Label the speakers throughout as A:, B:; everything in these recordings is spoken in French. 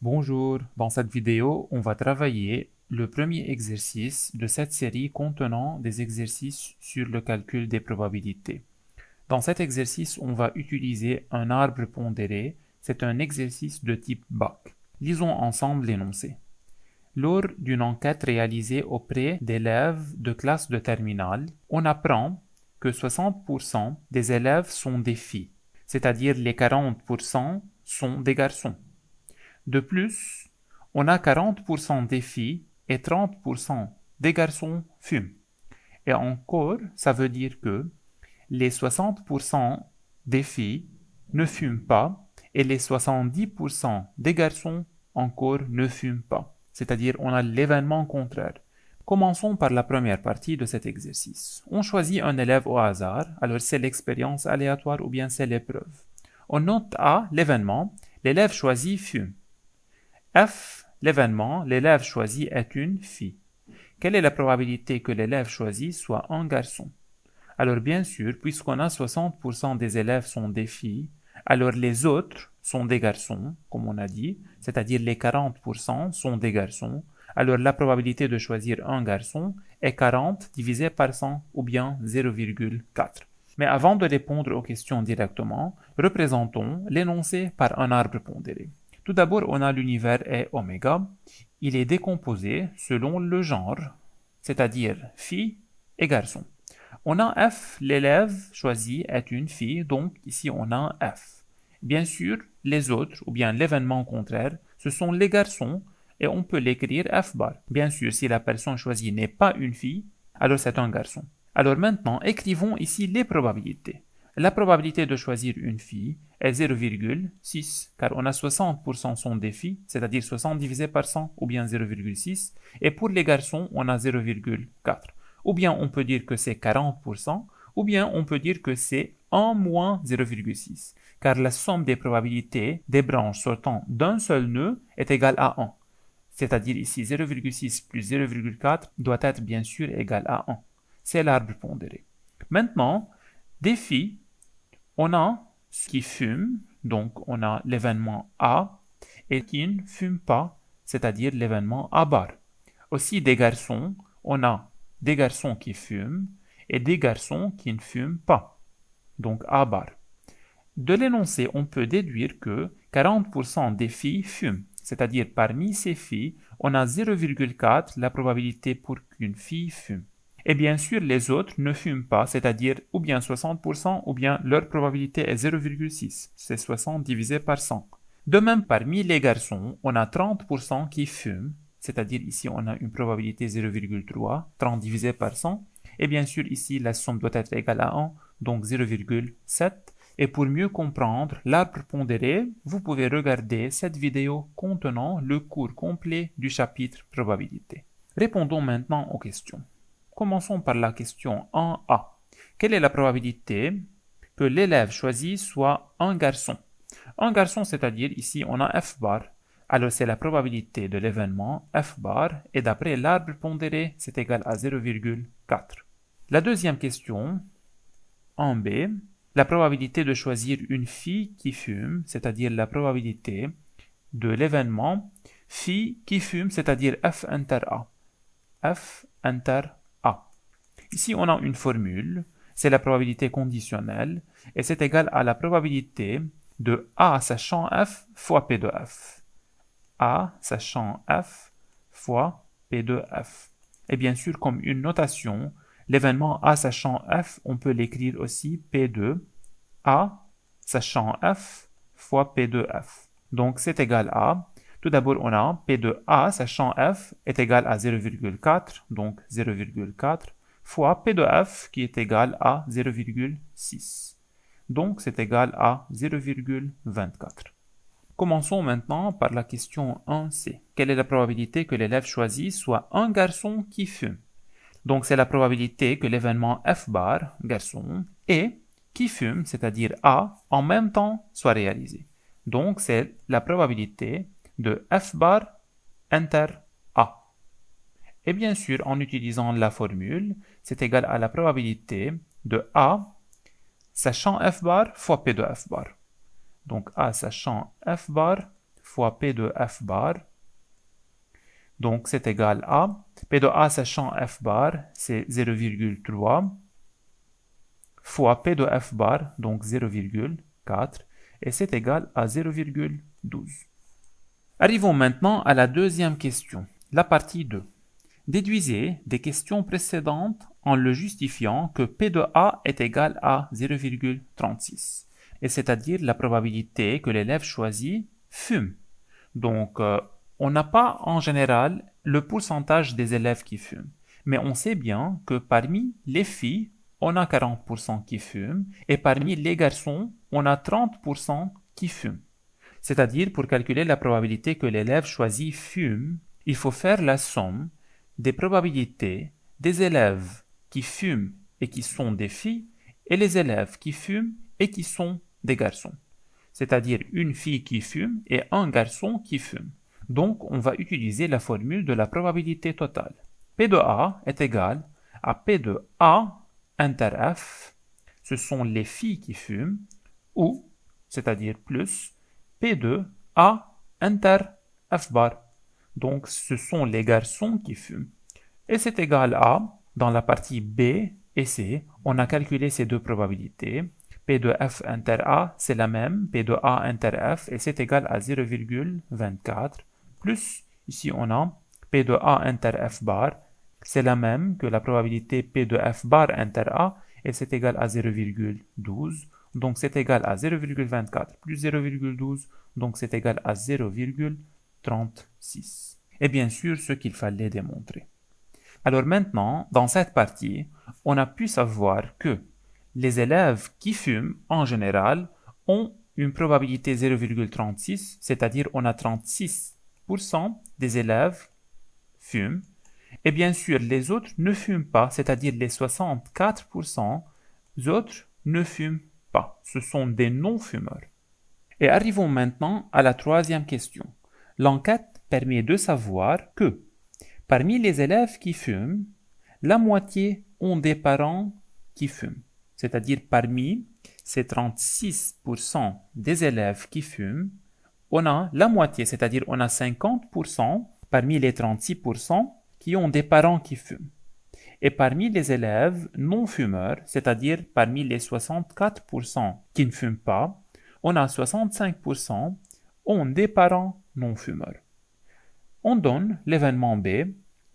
A: Bonjour, dans cette vidéo, on va travailler le premier exercice de cette série contenant des exercices sur le calcul des probabilités. Dans cet exercice, on va utiliser un arbre pondéré. C'est un exercice de type BAC. Lisons ensemble l'énoncé. Lors d'une enquête réalisée auprès d'élèves de classe de terminale, on apprend que 60% des élèves sont des filles, c'est-à-dire les 40% sont des garçons. De plus, on a 40% des filles et 30% des garçons fument. Et encore, ça veut dire que les 60% des filles ne fument pas et les 70% des garçons encore ne fument pas. C'est-à-dire on a l'événement contraire. Commençons par la première partie de cet exercice. On choisit un élève au hasard, alors c'est l'expérience aléatoire ou bien c'est l'épreuve. On note A, l'événement, l'élève choisi fume. F, l'événement, l'élève choisi est une fille. Quelle est la probabilité que l'élève choisi soit un garçon? Alors bien sûr, puisqu'on a 60% des élèves sont des filles, alors les autres sont des garçons, comme on a dit, c'est-à-dire les 40% sont des garçons. Alors la probabilité de choisir un garçon est 40 divisé par 100 ou bien 0,4. Mais avant de répondre aux questions directement, représentons l'énoncé par un arbre pondéré. Tout d'abord, on a l'univers est oméga. Il est décomposé selon le genre, c'est-à-dire fille et garçon. On a F, l'élève choisi est une fille, donc ici on a F. Bien sûr, les autres, ou bien l'événement contraire, ce sont les garçons, et on peut l'écrire F bar. Bien sûr, si la personne choisie n'est pas une fille, alors c'est un garçon. Alors maintenant, écrivons ici les probabilités. La probabilité de choisir une fille est 0,6, car on a 60% sont des filles, c'est-à-dire 60 divisé par 100, ou bien 0,6, et pour les garçons, on a 0,4. Ou bien on peut dire que c'est 40%, ou bien on peut dire que c'est 1 moins 0,6, car la somme des probabilités des branches sortant d'un seul nœud est égale à 1. C'est-à-dire ici 0,6 plus 0,4 doit être bien sûr égal à 1. C'est l'arbre pondéré. Maintenant, des filles, on a ce qui fume, donc on a l'événement A, et qui ne fume pas, c'est-à-dire l'événement A bar. Aussi des garçons, on a des garçons qui fument et des garçons qui ne fument pas, donc A bar. De l'énoncé, on peut déduire que 40% des filles fument, c'est-à-dire parmi ces filles, on a 0,4 la probabilité pour qu'une fille fume. Et bien sûr, les autres ne fument pas, c'est-à-dire ou bien 60% ou bien leur probabilité est 0,6. C'est 60 divisé par 100. De même, parmi les garçons, on a 30% qui fument, c'est-à-dire ici on a une probabilité 0,3, 30 divisé par 100. Et bien sûr, ici la somme doit être égale à 1, donc 0,7. Et pour mieux comprendre l'arbre pondéré, vous pouvez regarder cette vidéo contenant le cours complet du chapitre probabilité. Répondons maintenant aux questions. Commençons par la question 1A. Quelle est la probabilité que l'élève choisi soit un garçon? Un garçon, c'est-à-dire ici on a F bar. Alors c'est la probabilité de l'événement F bar et d'après l'arbre pondéré, c'est égal à 0,4. La deuxième question, 1B. La probabilité de choisir une fille qui fume, c'est-à-dire la probabilité de l'événement fille qui fume, c'est-à-dire F inter A. F inter A. Ici, on a une formule, c'est la probabilité conditionnelle, et c'est égal à la probabilité de A sachant F fois P de F. A sachant F fois P de F. Et bien sûr, comme une notation, l'événement A sachant F, on peut l'écrire aussi P de A sachant F fois P de F. Donc, c'est égal à, tout d'abord, on a P de A sachant F est égal à 0,4, donc 0,4, fois P de F qui est égal à 0,6. Donc, c'est égal à 0,24. Commençons maintenant par la question 1C. Quelle est la probabilité que l'élève choisi soit un garçon qui fume? Donc, c'est la probabilité que l'événement F bar, garçon, et qui fume, c'est-à-dire A, en même temps soit réalisé. Donc, c'est la probabilité de F bar inter A. Et bien sûr, en utilisant la formule, c'est égal à la probabilité de A sachant F bar fois P de F bar. Donc A sachant F bar fois P de F bar. Donc, c'est égal à P de A sachant F bar, c'est 0,3 fois P de F bar, donc 0,4, et c'est égal à 0,12. Arrivons maintenant à la deuxième question, la partie 2. Déduisez des questions précédentes en le justifiant que P de A est égal à 0,36, et c'est-à-dire la probabilité que l'élève choisi fume. Donc, on n'a pas en général le pourcentage des élèves qui fument, mais on sait bien que parmi les filles, on a 40% qui fument, et parmi les garçons, on a 30% qui fument. C'est-à-dire, pour calculer la probabilité que l'élève choisi fume, il faut faire la somme des probabilités des élèves qui fument et qui sont des filles, et les élèves qui fument et qui sont des garçons. C'est-à-dire une fille qui fume et un garçon qui fume. Donc, on va utiliser la formule de la probabilité totale. P de A est égal à P de A inter F, ce sont les filles qui fument, ou, c'est-à-dire plus, P de A inter F bar. Donc, ce sont les garçons qui fument. Et c'est égal à, dans la partie B et C, on a calculé ces deux probabilités. P de F inter A, c'est la même, P de A inter F, et c'est égal à 0,24, plus, ici on a P de A inter F bar, c'est la même que la probabilité P de F bar inter A, et c'est égal à 0,12, donc c'est égal à 0,24 plus 0,12, donc c'est égal à 0,36. Et bien sûr, ce qu'il fallait démontrer. Alors maintenant, dans cette partie, on a pu savoir que les élèves qui fument, en général, ont une probabilité 0,36, c'est-à-dire on a 36% des élèves fument, et bien sûr les autres ne fument pas, c'est-à-dire les 64% autres ne fument pas, ce sont des non-fumeurs. Et arrivons maintenant à la troisième question. L'enquête permet de savoir que parmi les élèves qui fument, la moitié ont des parents qui fument. C'est-à-dire parmi ces 36% des élèves qui fument, on a la moitié, c'est-à-dire on a 50% parmi les 36% qui ont des parents qui fument. Et parmi les élèves non-fumeurs, c'est-à-dire parmi les 64% qui ne fument pas, on a 65% ont des parents non-fumeurs. On donne l'événement B,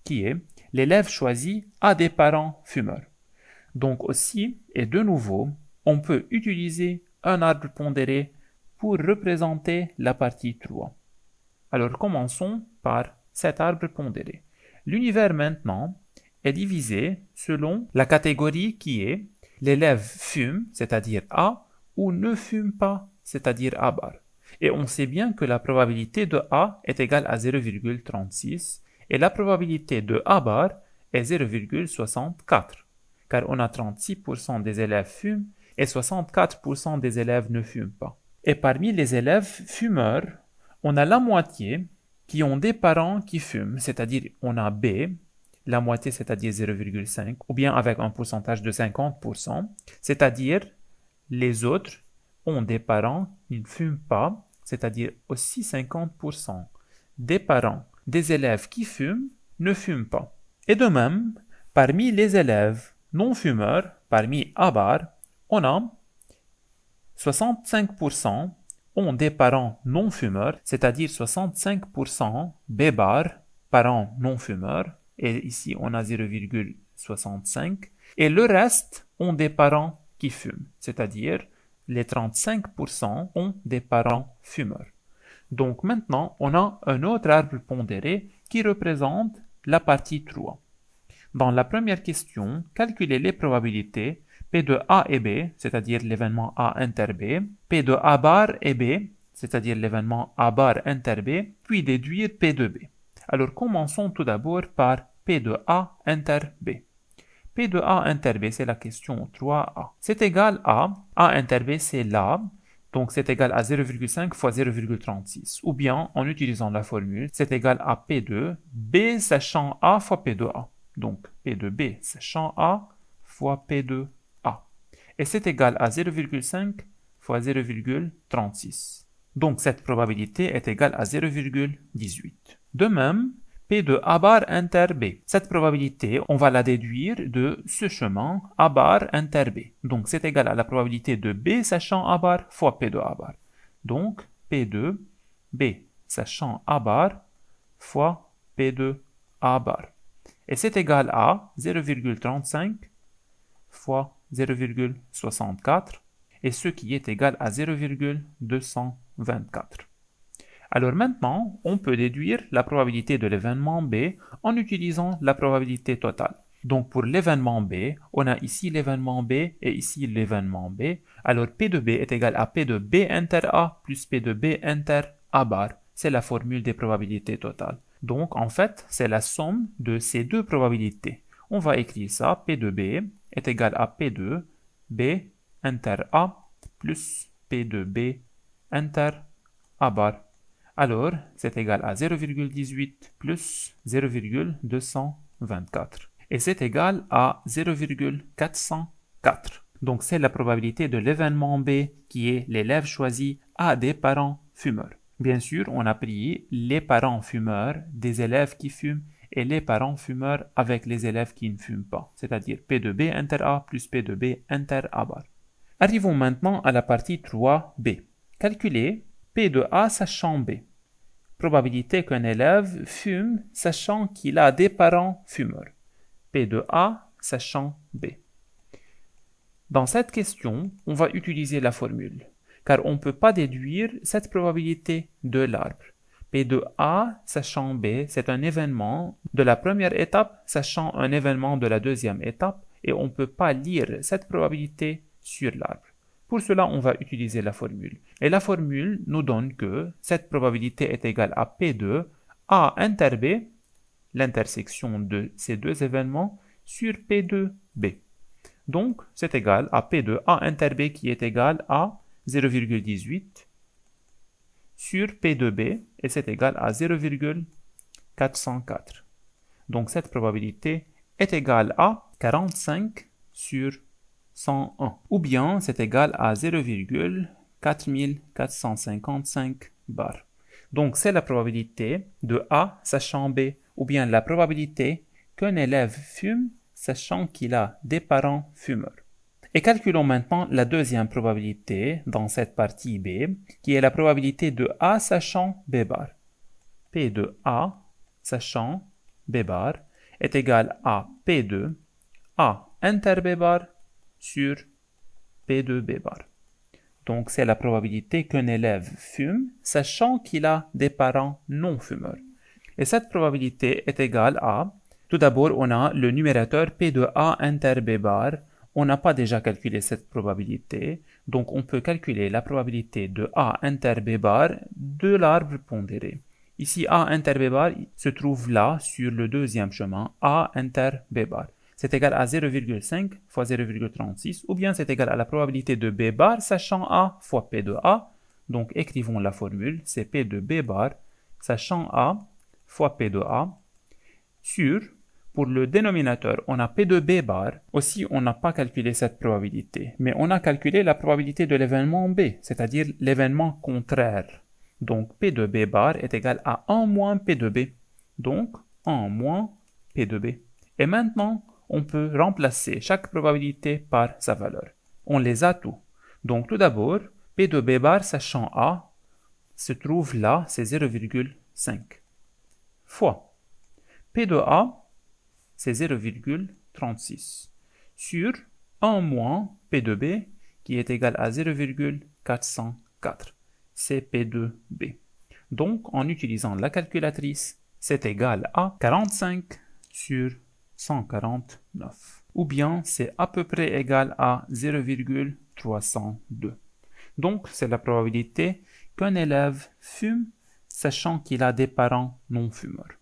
A: qui est l'élève choisi a des parents fumeurs. Donc aussi, et de nouveau, on peut utiliser un arbre pondéré pour représenter la partie 3. Alors commençons par cet arbre pondéré. L'univers maintenant est divisé selon la catégorie qui est l'élève fume, c'est-à-dire A, ou ne fume pas, c'est-à-dire A bar. Et on sait bien que la probabilité de A est égale à 0,36 et la probabilité de A bar est 0,64, car on a 36% des élèves fument et 64% des élèves ne fument pas. Et parmi les élèves fumeurs, on a la moitié qui ont des parents qui fument, c'est-à-dire on a B, la moitié c'est-à-dire 0,5, ou bien avec un pourcentage de 50%, c'est-à-dire les autres ont des parents qui ne fument pas, c'est-à-dire aussi 50% des parents des élèves qui fument ne fument pas. Et de même, parmi les élèves non-fumeurs, parmi A bar, on a 65% ont des parents non-fumeurs, c'est-à-dire 65% B bar, parents non-fumeurs, et ici on a 0,65, et le reste ont des parents qui fument, c'est-à-dire les 35% ont des parents fumeurs. Donc maintenant, on a un autre arbre pondéré qui représente la partie 3. Dans la première question, calculez les probabilités P de A et B, c'est-à-dire l'événement A inter B, P de A bar et B, c'est-à-dire l'événement A bar inter B, puis déduire P de B. Alors commençons tout d'abord par P de A inter B. P de A inter B, c'est la question 3A. C'est égal à A inter B, c'est là, donc c'est égal à 0,5 fois 0,36. Ou bien, en utilisant la formule, c'est égal à P de B sachant A fois P de A. Donc P de B sachant A fois P de A. Et c'est égal à 0,5 fois 0,36. Donc cette probabilité est égale à 0,18. De même, P de A bar inter B. Cette probabilité, on va la déduire de ce chemin A bar inter B. Donc c'est égal à la probabilité de B sachant A bar fois P de A bar. Donc P de B sachant A bar fois P de A bar. Et c'est égal à 0,35 fois 0,64 et ce qui est égal à 0,224. Alors maintenant, on peut déduire la probabilité de l'événement B en utilisant la probabilité totale. Donc pour l'événement B, on a ici l'événement B et ici l'événement B. Alors P de B est égal à P de B inter A plus P de B inter A bar. C'est la formule des probabilités totales. Donc en fait, c'est la somme de ces deux probabilités. On va écrire ça, P de B est égal à P de B inter A plus P de B inter A bar. Alors, c'est égal à 0,18 plus 0,224. Et c'est égal à 0,404. Donc, c'est la probabilité de l'événement B qui est l'élève choisi a des parents fumeurs. Bien sûr, on a pris les parents fumeurs des élèves qui fument et les parents fumeurs avec les élèves qui ne fument pas, c'est-à-dire P de B inter A plus P de B inter A bar. Arrivons maintenant à la partie 3B. Calculer P de A sachant B. Probabilité qu'un élève fume sachant qu'il a des parents fumeurs. P de A sachant B. Dans cette question, on va utiliser la formule, car on ne peut pas déduire cette probabilité de l'arbre. P de A sachant B, c'est un événement de la première étape sachant un événement de la deuxième étape, et on ne peut pas lire cette probabilité sur l'arbre. Pour cela, on va utiliser la formule. Et la formule nous donne que cette probabilité est égale à P de A inter B, l'intersection de ces deux événements, sur P de B. Donc, c'est égal à P de A inter B qui est égal à 0,18 sur P de B, et c'est égal à 0,404. Donc, cette probabilité est égale à 45 sur 101, ou bien c'est égal à 0,4455 bar. Donc c'est la probabilité de A sachant B, ou bien la probabilité qu'un élève fume sachant qu'il a des parents fumeurs. Et calculons maintenant la deuxième probabilité dans cette partie B, qui est la probabilité de A sachant B bar. P de A sachant B bar est égal à P de A inter B bar sur P de B bar. Donc c'est la probabilité qu'un élève fume, sachant qu'il a des parents non fumeurs. Et cette probabilité est égale à, tout d'abord on a le numérateur P de A inter B bar. On n'a pas déjà calculé cette probabilité, donc on peut calculer la probabilité de A inter B bar de l'arbre pondéré. Ici A inter B bar se trouve là sur le deuxième chemin, A inter B bar. C'est égal à 0,5 fois 0,36, ou bien c'est égal à la probabilité de B bar sachant A fois P de A. Donc écrivons la formule, c'est P de B bar sachant A fois P de A sur, pour le dénominateur, on a P de B bar. Aussi, on n'a pas calculé cette probabilité, mais on a calculé la probabilité de l'événement B, c'est-à-dire l'événement contraire. Donc P de B bar est égal à 1 moins P de B. Donc 1 moins P de B. Et maintenant, on peut remplacer chaque probabilité par sa valeur. On les a tous. Donc tout d'abord, P de B bar sachant A se trouve là, c'est 0,5 fois P de A, c'est 0,36 sur 1 moins P de B qui est égal à 0,404. C'est P de B. Donc en utilisant la calculatrice, c'est égal à 45 sur 149. Ou bien c'est à peu près égal à 0,302. Donc c'est la probabilité qu'un élève fume sachant qu'il a des parents non fumeurs.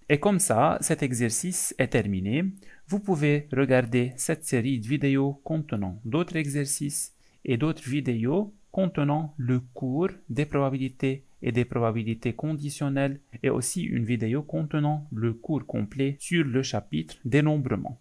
A: Et comme ça, cet exercice est terminé. Vous pouvez regarder cette série de vidéos contenant d'autres exercices et d'autres vidéos contenant le cours des probabilités et des probabilités conditionnelles et aussi une vidéo contenant le cours complet sur le chapitre dénombrement.